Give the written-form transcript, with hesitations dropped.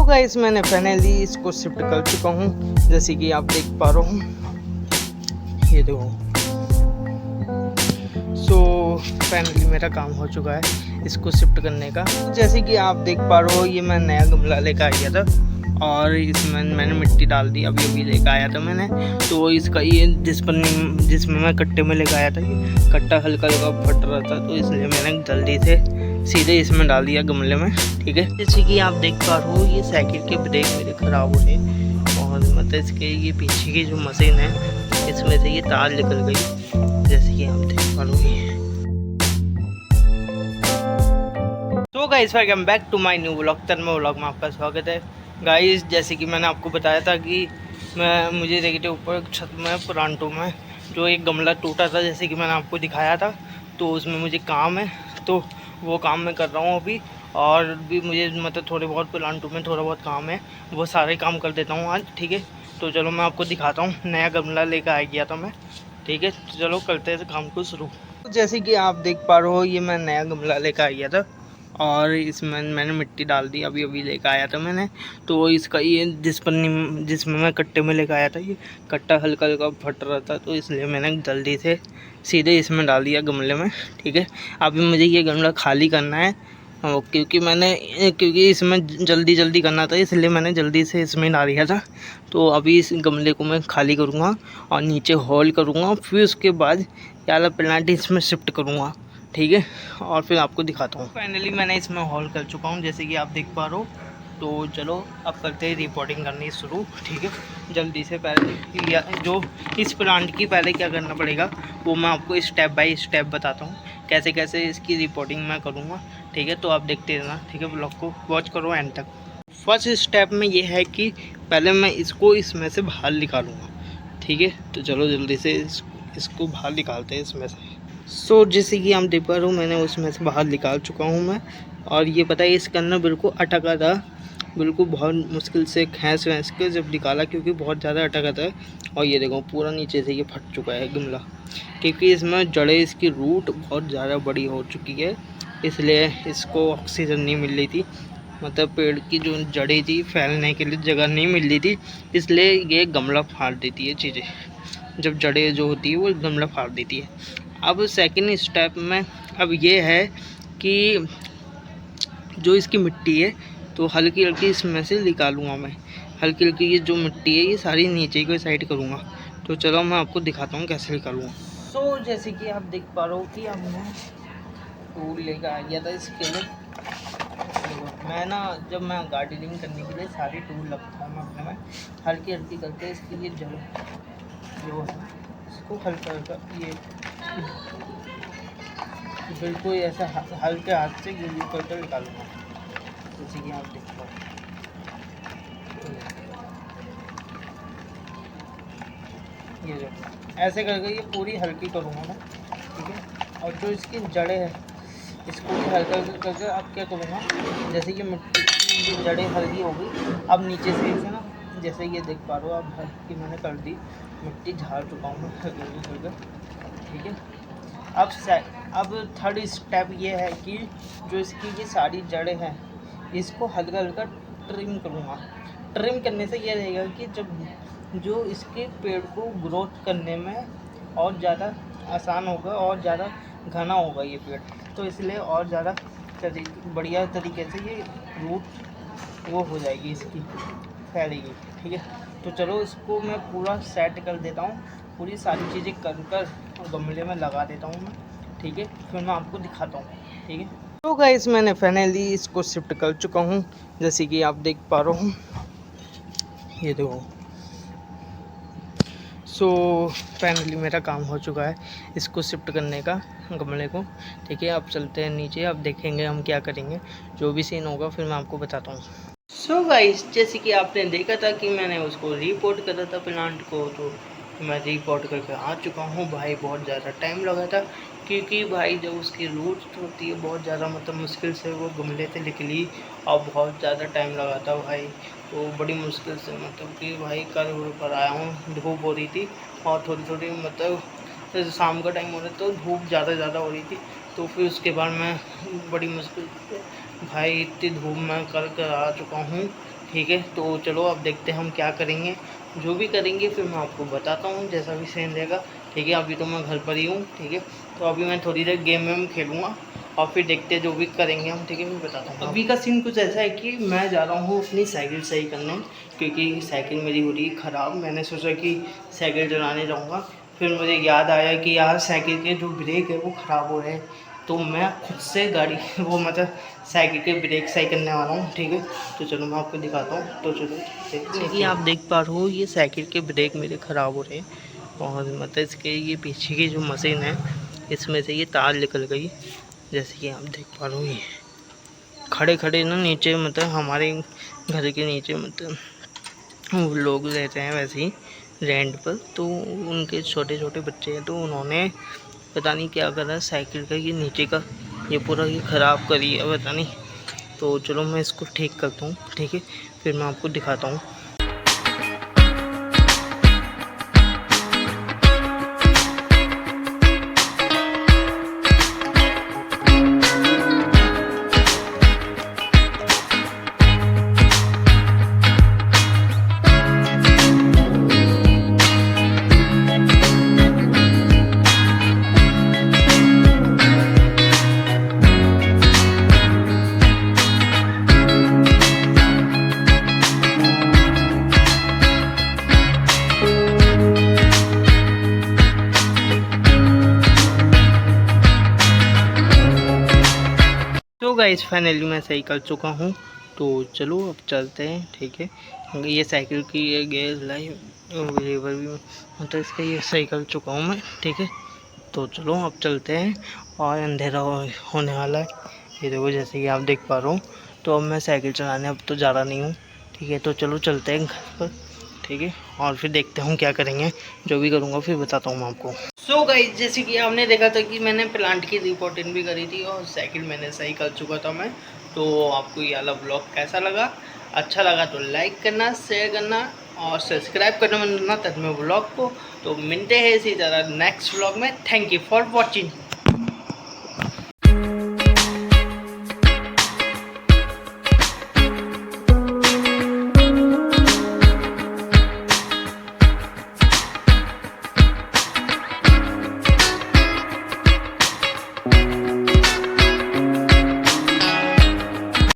Guys मैंने finally इसको shift कर चुका हूँ, जैसे कि आप देख पा रहे हो। ये देखो। सो फाइनली मेरा काम हो चुका है इसको शिफ्ट करने का। जैसे कि आप देख पा रहे हो, ये मैं नया गमला लेकर आ गया था और इसमें मैंने मिट्टी डाल दी। अभी लेकर आया था मैंने। तो इसका ये जिसमें मैं कट्टे में लेकर आया था, ये कट्टा हल्का हल्का फट रहा था, तो इसलिए मैंने जल्दी से सीधे इसमें डाल दिया गमले में। ठीक है, जैसे कि आप देख पा रहे हो, ये साइकिल के ब्रेक मेरे ख़राब हो रहे और मतलब इसके ये पीछे की जो मशीन है इसमें से ये तार निकल गई, जैसे कि आप देख पा रहे हो। तो guys welcome back to my new vlog. Tanmay vlog में आपका स्वागत है। गाइस जैसे कि मैंने आपको बताया था कि मुझे देखिए ऊपर छत में प्लांटों में जो एक गमला टूटा था, जैसे कि मैंने आपको दिखाया था, तो उसमें मुझे काम है, तो वो काम मैं कर रहा हूँ अभी। और भी मुझे मतलब थोड़े बहुत प्लांटों में थोड़ा बहुत काम है, वो सारे काम कर देता हूँ आज। ठीक है, तो चलो मैं आपको दिखाता हूँ। नया गमला लेकर आ गया था मैं। ठीक है, तो चलो करते हैं काम को शुरू। जैसे कि आप देख पा रहे हो, ये मैं नया गमला लेकर आ गया था और इसमें मैंने मिट्टी डाल दी। अभी लेकर आया था मैंने। तो इसका ये जिसमें मैं कट्टे में लेकर आया था, ये कट्टा हल्का हल्का फट रहा था, तो इसलिए मैंने जल्दी से सीधे इसमें डाल दिया गमले में। ठीक है, अभी मुझे ये गमला खाली करना है क्योंकि इसमें जल्दी करना था, इसलिए मैंने जल्दी से इसमें डाल दिया था। तो अभी इस गमले को मैं खाली करूँगा और नीचे होल करूँगा, फिर उसके बाद वाला प्लांट इसमें शिफ्ट करूँगा। ठीक है, और फिर आपको दिखाता हूँ। फाइनली मैंने इसमें हॉल कर चुका हूँ, जैसे कि आप देख पा रहे हो। तो चलो अब करते हैं रिपोर्टिंग करनी शुरू। ठीक है, जल्दी से पहले जो इस प्लांट की पहले क्या करना पड़ेगा वो मैं आपको स्टेप बाय स्टेप बताता हूँ, कैसे कैसे इसकी रिपोर्टिंग मैं करूँगा। ठीक है, तो आप देखते रहना। ठीक है, ब्लॉग को वॉच करो एंड तक। फर्स्ट स्टेप में ये है कि पहले मैं इसको इसमें से बाहर निकालूँगा। ठीक है, तो चलो जल्दी से इसको बाहर निकालते हैं इसमें से। सो जैसे कि हम देख पा रहे हो, मैंने उसमें से बाहर निकाल चुका हूँ मैं। और ये पता है इसके अंदर बिल्कुल अटका था, बिल्कुल बहुत मुश्किल से खींच के जब निकाला, क्योंकि बहुत ज़्यादा अटका था। और ये देखो पूरा नीचे से ये फट चुका है गमला, क्योंकि इसमें जड़ें, इसकी रूट बहुत ज़्यादा बड़ी हो चुकी है, इसलिए इसको ऑक्सीजन नहीं मिल रही थी। मतलब पेड़ की जो जड़ें थी फैलने के लिए जगह नहीं मिल रही थी, इसलिए ये गमला फाड़ देती है चीज़ें। जब जड़ें जो होती है वो गमला फाड़ देती है। अब सेकंड स्टेप में अब ये है कि जो इसकी मिट्टी है, तो हल्की हल्की इसमें से निकालूंगा मैं। हल्की हल्की ये जो मिट्टी है ये सारी नीचे की साइड करूँगा। तो चलो मैं आपको दिखाता हूँ कैसे निकालूँगा। सो जैसे कि आप देख पा रहे हो कि अब मैं टूल लेकर आ गया था इसके लिए। मैं जब मैं गार्डनिंग करने के लिए सारी टूल लगता है मैं अपने में हल्की हल्की करके इसकी ये जड़ जो है इसको हल्का हल्का ये बिल्कुल ऐसा हल्के हाथ से गिल्ली करके निकालूंगा, जैसे कि आप देख पाओ। ये जो ऐसे करके ये पूरी हल्की करूँगा मैं। ठीक है, और जो इसकी जड़ें हैं इसको भी हल्का हल्का करके अब क्या करूँगा, जैसे कि मिट्टी की जड़ें हल्की हो गई, अब नीचे से इसे जैसे ये देख पा रहे हो, अब हल्की मैंने कर दी, मिट्टी झाड़ चुका हूँ मैं हल्की करके। ठीक है, अब थर्ड स्टेप ये है कि जो इसकी ये सारी जड़ें हैं इसको हल्का हल्का ट्रिम करूँगा। ट्रिम करने से ये रहेगा कि जब जो इसके पेड़ को ग्रोथ करने में और ज़्यादा आसान होगा और ज़्यादा घना होगा ये पेड़, तो इसलिए और ज़्यादा बढ़िया तरीके से ये रूट वो हो जाएगी, इसकी फैलेगी। ठीक है, तो चलो इसको मैं पूरा सेट कर देता हूँ, पूरी सारी चीज़ें कर गमले में लगा देता हूँ मैं। ठीक है, फिर मैं आपको दिखाता हूँ। ठीक है, तो गाइस मैंने फाइनली इसको शिफ्ट कर चुका हूँ, जैसे कि आप देख पा रहे हो। ये देखो। सो फाइनली मेरा काम हो चुका है इसको शिफ्ट करने का गमले को। ठीक है, अब चलते हैं नीचे, अब देखेंगे हम क्या करेंगे, जो भी सीन होगा फिर मैं आपको बताता हूँ। सो गाइस जैसे कि आपने देखा था कि मैंने उसको रिपोर्ट करा था प्लांट को, तो मैं रिपोर्ट करके आ चुका हूँ। भाई बहुत ज़्यादा टाइम लगा था, क्योंकि भाई जब उसकी रूट होती है बहुत ज़्यादा मतलब मुश्किल से वो गमले से निकली और बहुत ज़्यादा टाइम लगा था भाई। तो बड़ी मुश्किल से मतलब कि भाई कर पर आया हूँ। धूप हो रही थी और थोड़ी थोड़ी मतलब जैसे शाम का टाइम हो रहा तो धूप ज़्यादा हो रही थी, तो फिर उसके बाद मैं बड़ी मुश्किल से भाई इतनी धूप में कर आ चुका हूँ ठीक है। तो चलो अब देखते हैं हम क्या करेंगे, जो भी करेंगे फिर मैं आपको बताता हूँ, जैसा भी सीन रहेगा। ठीक है, अभी तो मैं घर पर ही हूँ। ठीक है, तो अभी मैं थोड़ी देर गेम वेम खेलूँगा और फिर देखते हैं जो भी करेंगे हम। ठीक है, मैं बताता हूँ। अभी का सीन कुछ ऐसा है कि मैं जा रहा हूँ अपनी साइकिल सही करने, क्योंकि साइकिल मेरी हो रही है ख़राब। मैंने सोचा कि साइकिल चलाने जाऊँगा, फिर मुझे याद आया कि यार साइकिल के जो ब्रेक है वो ख़राब हो रहे हैं, तो मैं खुद से गाड़ी वो मतलब साइकिल के ब्रेक सही करने वाला हूँ। ठीक है, तो चलो मैं आपको दिखाता हूँ। तो चलो जैसे कि आप देख पा रहे हो, ये साइकिल के ब्रेक मेरे ख़राब हो रहे हैं, और मतलब इसके ये पीछे की जो मशीन है इसमें से ये तार निकल गई, जैसे कि आप देख पा रहे हो। ये खड़े खड़े ना नीचे, मतलब हमारे घर के नीचे मतलब वो लोग रहते हैं वैसे ही रेंट पर, तो उनके छोटे छोटे बच्चे हैं, तो उन्होंने पता नहीं क्या करा साइकिल का, ये नीचे का ये पूरा ये ख़राब करी है पता नहीं। तो चलो मैं इसको ठीक करता हूँ। ठीक है, फिर मैं आपको दिखाता हूँ। तो गाइस फाइनली मैं सही कर चुका हूँ, तो चलो अब चलते हैं। ठीक है, ये साइकिल की ये गेयर लाइव लेवर भी मतलब इसका ये सही कर चुका हूँ मैं। ठीक है, तो चलो अब चलते हैं, और अंधेरा होने वाला है। ये देखो जैसे कि आप देख पा रहे हो, तो अब मैं साइकिल चलाने अब तो जा रहा नहीं हूँ। ठीक है, तो चलो चलते हैं घर पर। ठीक है, और फिर देखते हूँ क्या करेंगे, जो भी करूँगा फिर बताता हूँ मैं आपको। सो गाइस, जैसे कि आपने देखा था कि मैंने प्लांट की रिपोर्टिंग भी करी थी और साइकिल मैंने सही कर चुका था मैं। तो आपको ये वाला ब्लॉग कैसा लगा? अच्छा लगा तो लाइक करना, शेयर करना और सब्सक्राइब करना मत भूलना तक में ब्लॉग को। तो मिलते हैं इसी तरह नेक्स्ट ब्लॉग में। Thank you for watching.